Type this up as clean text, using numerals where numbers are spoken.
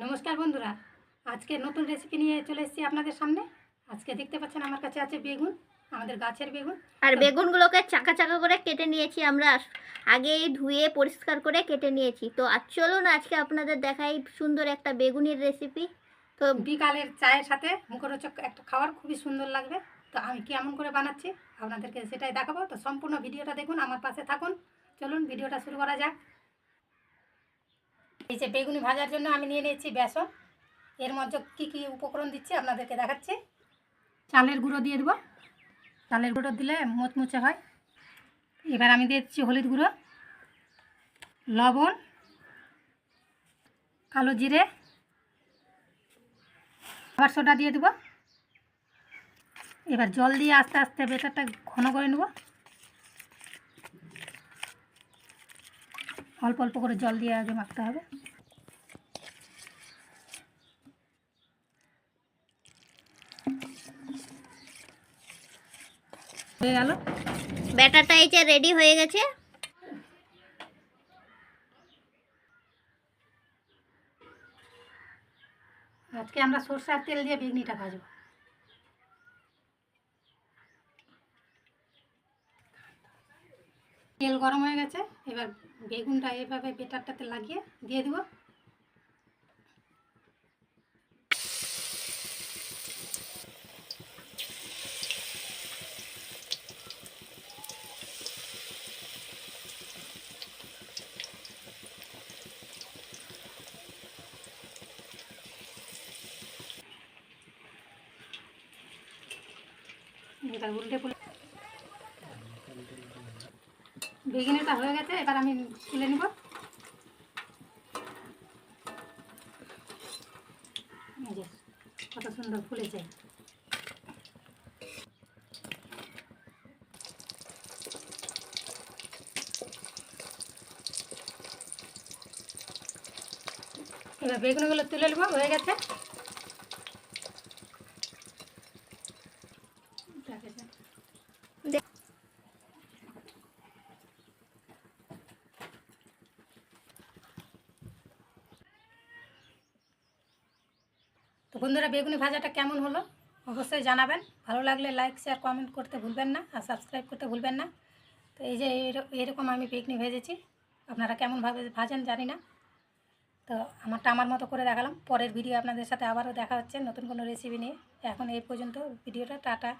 নমস্কার বন্ধুরা, আজকে নতুন রেসিপি নিয়ে চলে এসেছি আপনাদের সামনে। আজকে দেখতে পাচ্ছেন আমার কাছে আছে বেগুন, আমাদের গাছের বেগুন। আর বেগুনগুলোকে চাকা চাকা করে কেটে নিয়েছি আমরা, আগেই ধুয়ে পরিষ্কার করে কেটে নিয়েছি। তো আজ চলুন আজকে আপনাদের দেখাই সুন্দর একটা বেগুনের রেসিপি। তো বিকালের চায়ের সাথে মুখরোচক একটা খাবার খুবই সুন্দর লাগবে। তো আমি কেমন করে বানাচ্ছি আপনাদেরকে সেটাই দেখাবো। তো সম্পূর্ণ ভিডিওটা দেখুন, আমার পাশে থাকুন। চলুন ভিডিওটা শুরু করা যাক। এই যে বেগুনি ভাজার জন্য আমি নিয়ে নিয়েছি বেসন। এর মধ্যে কী কী উপকরণ দিচ্ছি আপনাদেরকে দেখাচ্ছি। চালের গুঁড়ো দিয়ে দেবো, চালের গুঁড়ো দিলে মুচমুচে হয়। এবার আমি দিয়ে দিচ্ছি হলুদ গুঁড়ো, লবণ, কালো জিরে, খাবার সোডা দিয়ে দেবো। এবার জল দিয়ে আস্তে আস্তে বেটারটা ঘন করে নেব। অল্প অল্প করে জল দিয়ে আগে মাখতে হবে। হয়ে গেল, ব্যাটারটা এই যে রেডি হয়ে গেছে। আজকে আমরা সরষের তেল দিয়ে বেগনিটা ভাজবো। তেল গরম হয়ে গেছে, এবার বেগুনটা এভাবে বেটারটাতে লাগিয়ে দিয়ে দেবো। এবার উল্টে পুল্টে বেগুনিটা হয়ে গেছে, এবার আমি তুলে নেব। এই যে কত সুন্দর ফুলেছে। এবার বেগুনগুলো তুলে নেব, হয়ে গেছে। তো বন্ধুরা, বেগুনি ভাজাটা কেমন হলো অবশ্যই জানাবেন। ভালো লাগলে লাইক শেয়ার কমেন্ট করতে ভুলবেন না, আর সাবস্ক্রাইব করতে ভুলবেন না। তো এই যে এরকম আমি বেগুনি ভেজেছি, আপনারা কেমনভাবে ভাজেন জানি না। তো আমার মতো করে দেখালাম। পরের ভিডিও আপনাদের সাথে আবারও দেখা হচ্ছে নতুন কোনো রেসিপি নিয়ে। এখন এই পর্যন্ত ভিডিওটা, টাটা।